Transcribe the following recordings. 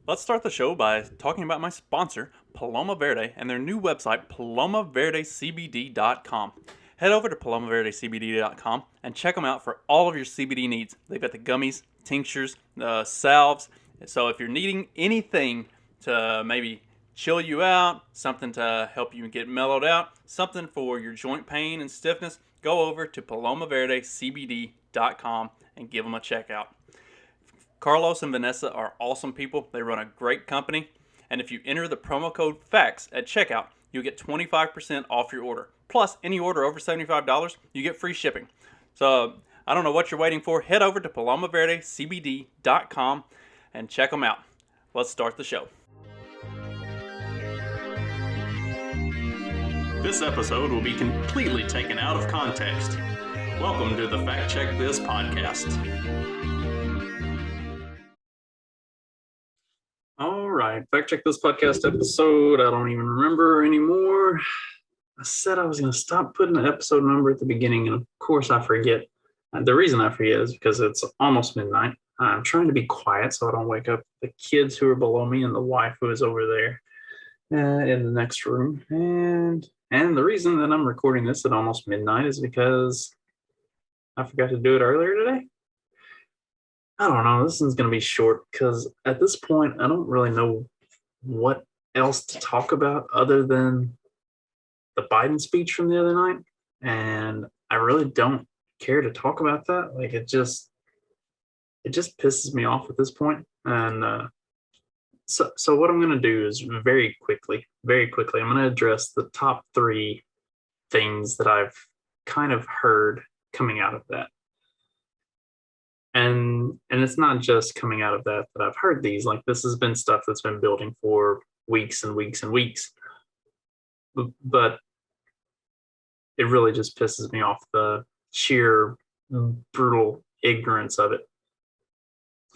Let's start the show by talking about my sponsor, Paloma Verde, and their new website, palomaverdecbd.com. Head over to palomaverdecbd.com and check them out for all of your CBD needs. They've got the gummies, tinctures, salves. So if you're needing anything to maybe chill you out, something to help you get mellowed out, something for your joint pain and stiffness, go over to palomaverdecbd.com and give them a check out. Carlos and Vanessa are awesome people. They run a great company. And if you enter the promo code FACTS at checkout, you'll get 25% off your order. Plus, any order over $75, you get free shipping. So, I don't know what you're waiting for. Head over to palomaverdecbd.com and check them out. Let's start the show. This episode will be completely taken out of context. Welcome to the Fact Check This podcast. All right, Fact Check This podcast episode. I don't even remember anymore. I said I was going to stop putting the episode number at the beginning, and of course I forget. The reason I forget is because it's almost midnight. I'm trying to be quiet so I don't wake up the kids who are below me and the wife who is over there in the next room. And the reason that I'm recording this at almost midnight is because I forgot to do it earlier today. I don't know. This one's going to be short because at this point, I don't really know what else to talk about other than the Biden speech from the other night. And I really don't care to talk about that. Like, it just pisses me off at this point. And so what I'm going to do is very quickly, I'm going to address the top 3 things that I've kind of heard coming out of that. And it's not just coming out of that I've heard these. Like, this has been stuff that's been building for weeks and weeks and weeks. But it really just pisses me off, the sheer brutal ignorance of it.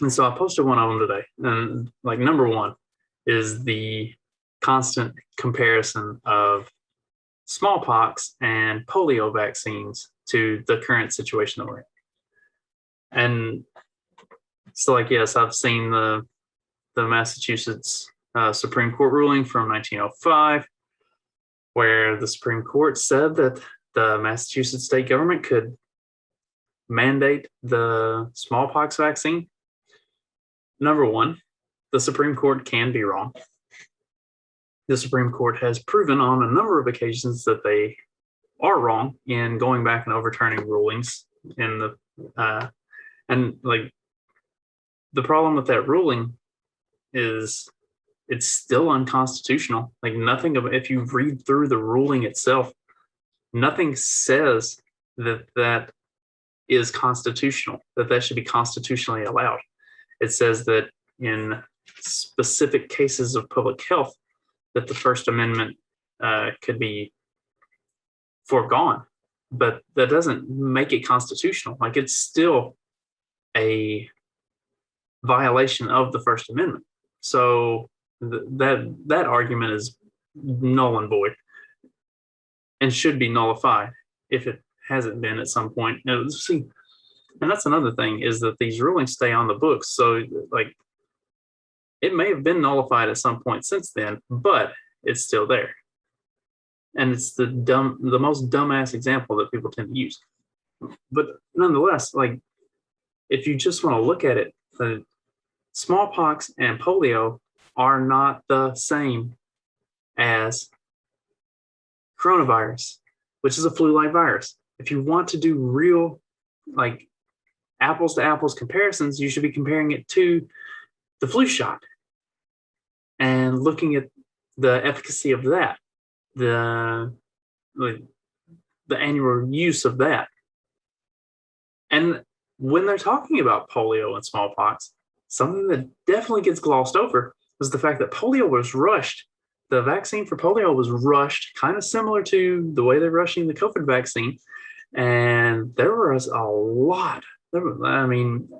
And so I posted one of them today. And like, number 1 is the constant comparison of smallpox and polio vaccines to the current situation that we're in. And so, like, yes, I've seen the Massachusetts Supreme Court ruling from 1905, where the Supreme Court said that the Massachusetts state government could mandate the smallpox vaccine. Number 1, the Supreme Court can be wrong. The Supreme Court has proven on a number of occasions that they are wrong in going back and overturning rulings in the and like, the problem with that ruling is it's still unconstitutional. Like, nothing of, if you read through the ruling itself, nothing says that is constitutional, that should be constitutionally allowed. It says that in specific cases of public health, that the First Amendment could be foregone, but that doesn't make it constitutional. Like, it's still a violation of the First Amendment. So that argument is null and void and should be nullified if it hasn't been at some point. Now, see, and that's another thing, is that these rulings stay on the books. So, like, it may have been nullified at some point since then, but it's still there. And it's the most dumbass example that people tend to use. But nonetheless, like, if you just want to look at it, smallpox and polio are not the same as coronavirus, which is a flu-like virus. If you want to do real, like, apples to apples comparisons, you should be comparing it to the flu shot and looking at the efficacy of that, the annual use of that. And when they're talking about polio and smallpox, something that definitely gets glossed over was the fact that polio was rushed. The vaccine for polio was rushed, kind of similar to the way they're rushing the COVID vaccine. And there was a lot. I mean,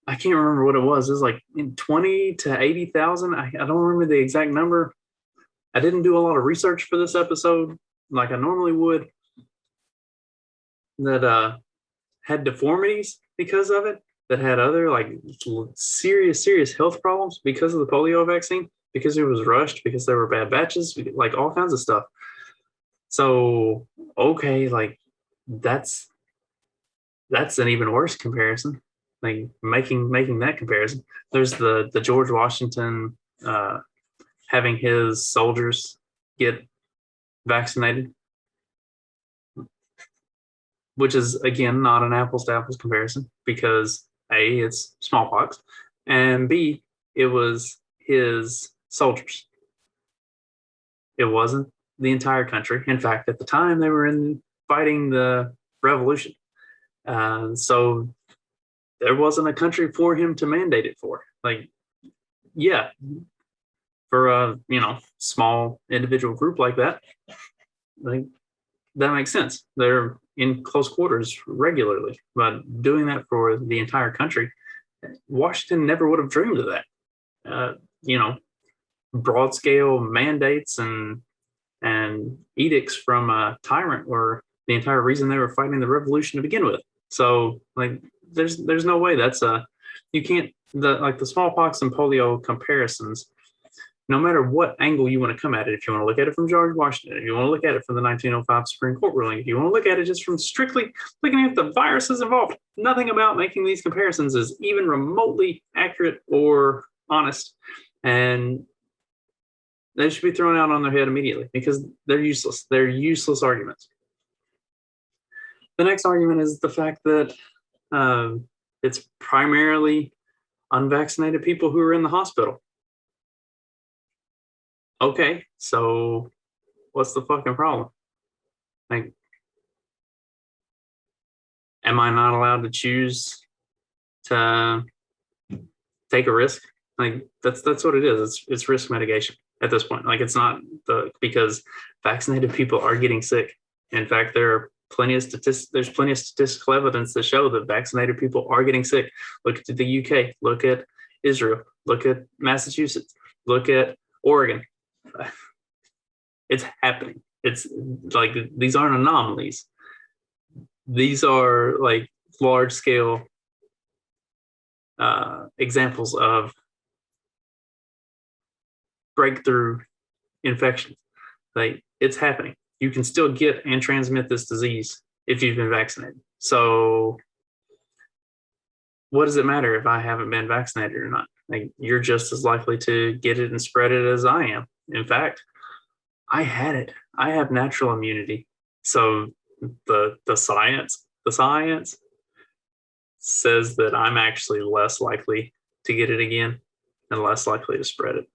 I can't remember what it was. It was like 20 to 80,000. I don't remember the exact number. I didn't do a lot of research for this episode like I normally would, that had deformities because of it. that had other like serious health problems because of the polio vaccine, because it was rushed, because there were bad batches, like all kinds of stuff. So okay, like that's an even worse comparison. Like making that comparison. There's the George Washington having his soldiers get vaccinated, which is again not an apples to apples comparison because A, it's smallpox, and B, it was his soldiers. It wasn't the entire country. In fact, at the time they were fighting the revolution. So there wasn't a country for him to mandate it for. Like, yeah, for a small individual group like that, like that makes sense. They're in close quarters regularly, but doing that for the entire country, Washington never would have dreamed of that. Broad scale mandates and edicts from a tyrant were the entire reason they were fighting the revolution to begin with. So like there's no way you can't the smallpox and polio comparisons, no matter what angle you want to come at it. If you want to look at it from George Washington, if you want to look at it from the 1905 Supreme Court ruling, if you want to look at it just from strictly looking at the viruses involved, nothing about making these comparisons is even remotely accurate or honest. And they should be thrown out on their head immediately because they're useless. They're useless arguments. The next argument is the fact that it's primarily unvaccinated people who are in the hospital. Okay, so what's the fucking problem? Like, am I not allowed to choose to take a risk? Like that's what it is. It's risk mitigation at this point. Like it's not because vaccinated people are getting sick. In fact, there's plenty of statistical evidence to show that vaccinated people are getting sick. Look at the UK, look at Israel, look at Massachusetts, look at Oregon. It's happening. It's like these aren't anomalies. These are like large scale examples of breakthrough infections. Like it's happening. You can still get and transmit this disease if you've been vaccinated. So what does it matter if I haven't been vaccinated or not? Like you're just as likely to get it and spread it as I am. In fact, I had it. I have natural immunity. So the science says that I'm actually less likely to get it again and less likely to spread it.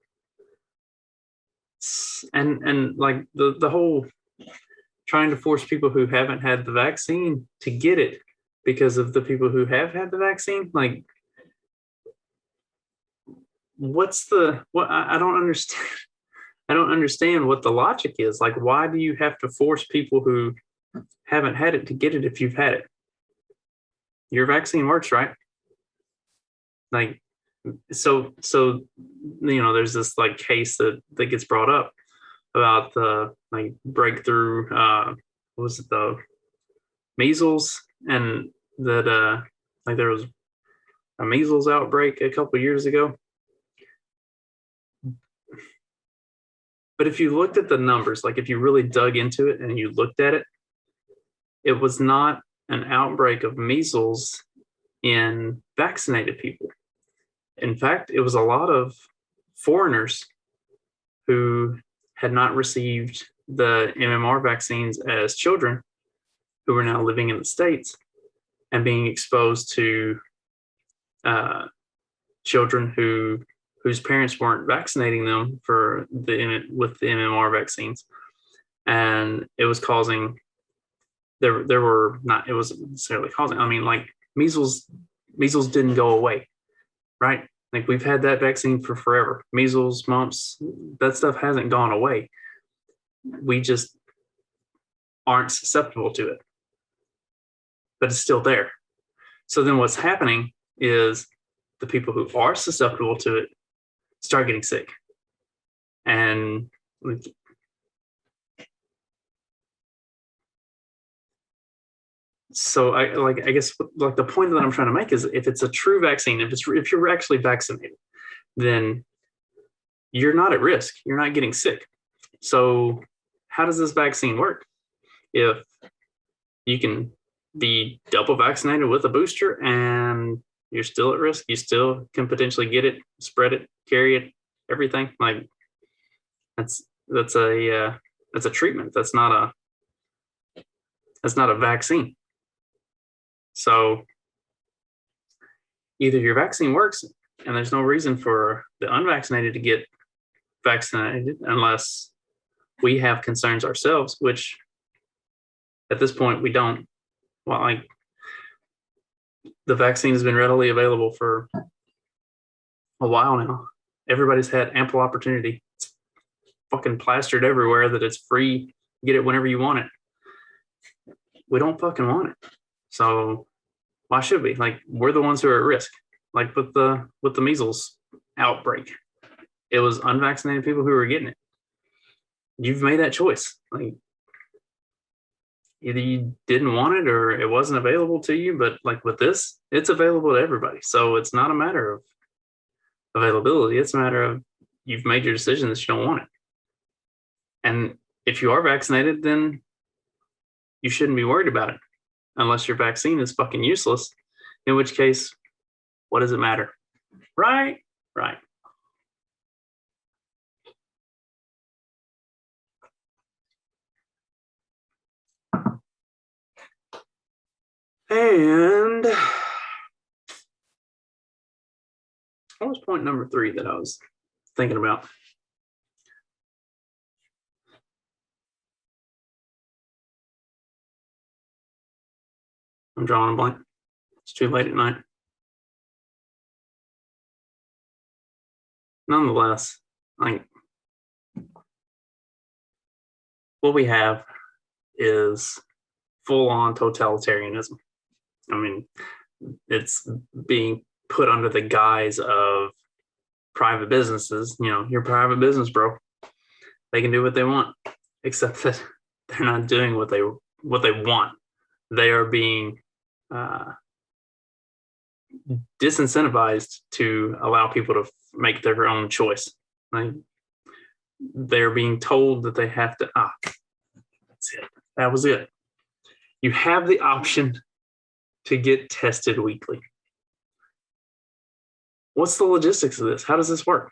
And like the whole trying to force people who haven't had the vaccine to get it because of the people who have had the vaccine, like I don't understand. I don't understand what the logic is. Like, why do you have to force people who haven't had it to get it if you've had it? Your vaccine works, right? Like, so there's this like case that gets brought up about the like breakthrough what was it, the measles, and that like there was a measles outbreak a couple years ago. But if you looked at the numbers, like if you really dug into it and you looked at it, it was not an outbreak of measles in vaccinated people. In fact, it was a lot of foreigners who had not received the MMR vaccines as children who were now living in the States and being exposed to children whose parents weren't vaccinating them with the MMR vaccines. And it was causing, it wasn't necessarily causing, I mean, like measles didn't go away, right? Like we've had that vaccine for forever. Measles, mumps, that stuff hasn't gone away. We just aren't susceptible to it, but it's still there. So then what's happening is the people who are susceptible to it start getting sick. And So I guess like the point that I'm trying to make is if it's a true vaccine, if you're actually vaccinated, then you're not at risk. You're not getting sick. So how does this vaccine work? If you can be double vaccinated with a booster and you're still at risk, you still can potentially get it, spread it, carry it, everything. Like that's a treatment. That's not a vaccine. So either your vaccine works and there's no reason for the unvaccinated to get vaccinated unless we have concerns ourselves, which at this point we don't. Well, like the vaccine has been readily available for a while now. Everybody's had ample opportunity. It's fucking plastered everywhere that it's free. Get it whenever you want it. We don't fucking want it. So why should we? Like we're the ones who are at risk. Like with the measles outbreak, it was unvaccinated people who were getting it. You've made that choice. Like either you didn't want it or it wasn't available to you. But like with this, it's available to everybody. So it's not a matter of availability. It's a matter of you've made your decision that you don't want it. And if you are vaccinated, then you shouldn't be worried about it unless your vaccine is fucking useless, in which case, what does it matter? Right? Right. And what was point number 3 that I was thinking about? I'm drawing a blank. It's too late at night. Nonetheless, like what we have is full-on totalitarianism. I mean, it's being put under the guise of private businesses. You know, your private business, bro. They can do what they want, except that they're not doing what they want. They are being disincentivized to allow people to make their own choice. Like they're being told that they have to. That's it. That was it. You have the option to get tested weekly. What's the logistics of this? How does this work?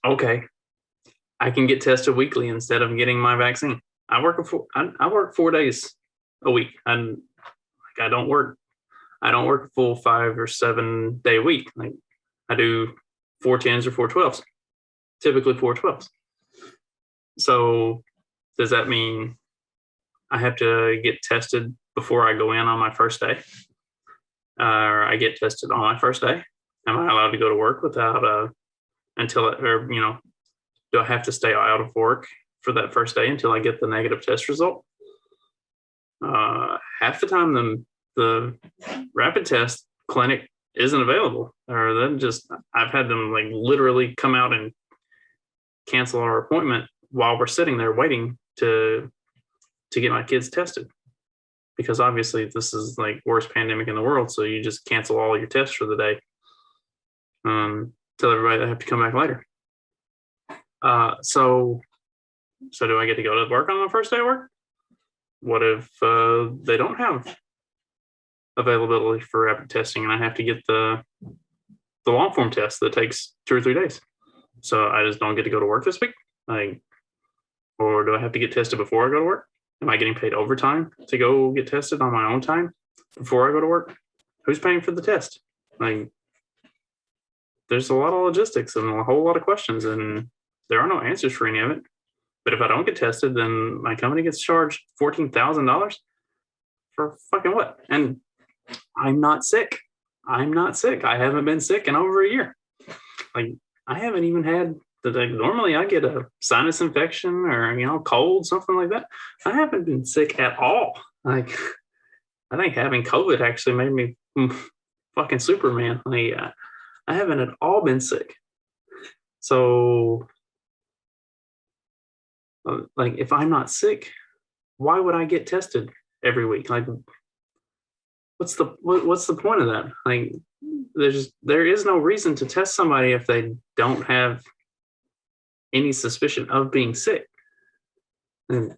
Okay, I can get tested weekly instead of getting my vaccine. I work 4 days a week. I don't work a full 5 or 7 day week. Like I do 4 10s or 4 12s, typically 4 12s. So does that mean I have to get tested before I go in on my first day? Or I get tested on my first day? Am I allowed to go to work without do I have to stay out of work for that first day until I get the negative test result? Half the time the rapid test clinic isn't available, or then I've had them like literally come out and cancel our appointment while we're sitting there waiting to get my kids tested, because obviously this is like worst pandemic in the world, so you just cancel all your tests for the day. Tell everybody they have to come back later. So do I get to go to work on my first day of work? What if they don't have availability for rapid testing and I have to get the long form test that takes 2 or 3 days? So I just don't get to go to work this week? Or do I have to get tested before I go to work? Am I getting paid overtime to go get tested on my own time before I go to work? Who's paying for the test? There's a lot of logistics and a whole lot of questions, and there are no answers for any of it. But if I don't get tested, then my company gets charged $14,000 for fucking what? And I'm not sick. I haven't been sick in over a year. I haven't even had normally I get a sinus infection or cold, something like that. I haven't been sick at all. I think having COVID actually made me fucking Superman. I haven't at all been sick. So if I'm not sick, why would I get tested every week. Like, what's the point of that? Like, there is no reason to test somebody if they don't have any suspicion of being sick. And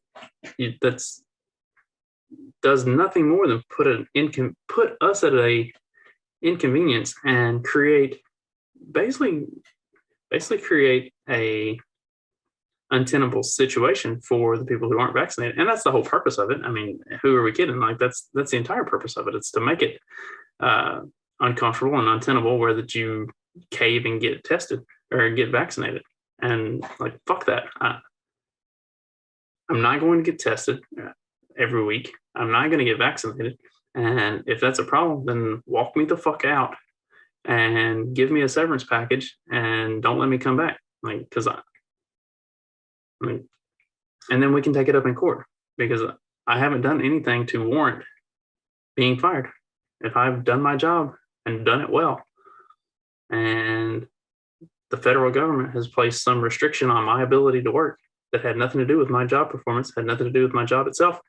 that's does nothing more than put us at a inconvenience and basically create a untenable situation for the people who aren't vaccinated. And that's the whole purpose of it. I mean, who are we kidding? Like, that's the entire purpose of it. It's to make it uncomfortable and untenable where that you cave and get tested or get vaccinated. And like, fuck that. I'm not going to get tested every week. I'm not going to get vaccinated. And if that's a problem, then walk me the fuck out and give me a severance package and don't let me come back. Like, because and then we can take it up in court, because I haven't done anything to warrant being fired. If I've done my job and done it well, and the federal government has placed some restriction on my ability to work that had nothing to do with my job performance, had nothing to do with my job itself,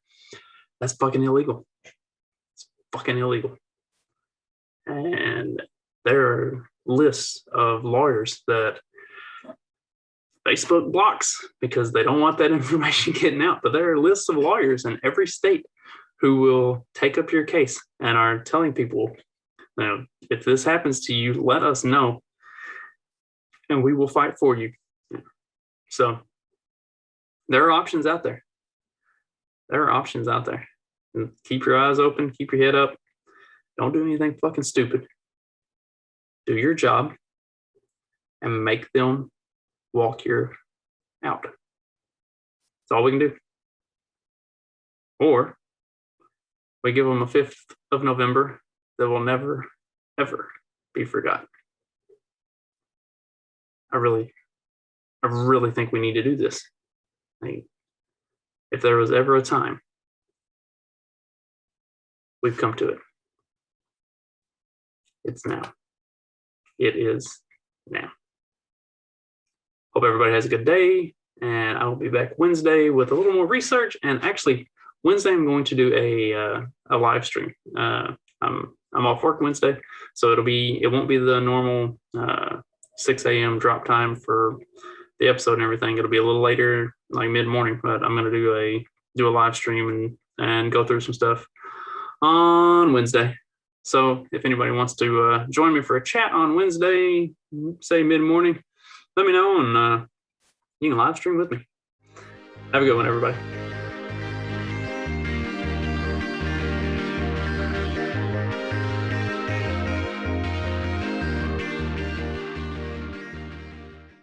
that's fucking illegal. It's fucking illegal. And there are lists of lawyers that Facebook blocks because they don't want that information getting out. But there are lists of lawyers in every state who will take up your case and are telling people, you know, if this happens to you, let us know and we will fight for you. So there are options out there. There are options out there. And keep your eyes open, keep your head up. Don't do anything fucking stupid. Do your job and make them walk you out. That's all we can do. Or we give them a 5th of November that will never, ever be forgotten. I really think we need to do this. Like, if there was ever a time, we've come to it. It's now. It is now. Hope everybody has a good day, and I will be back Wednesday with a little more research. And actually, Wednesday I'm going to do a live stream. I'm off work Wednesday, so it won't be the normal 6 a.m. drop time for the episode and everything. It'll be a little later, like mid-morning. But I'm going to do a live stream and go through some stuff on Wednesday. So if anybody wants to join me for a chat on Wednesday, say mid-morning, let me know, and you can live stream with me. Have a good one, everybody.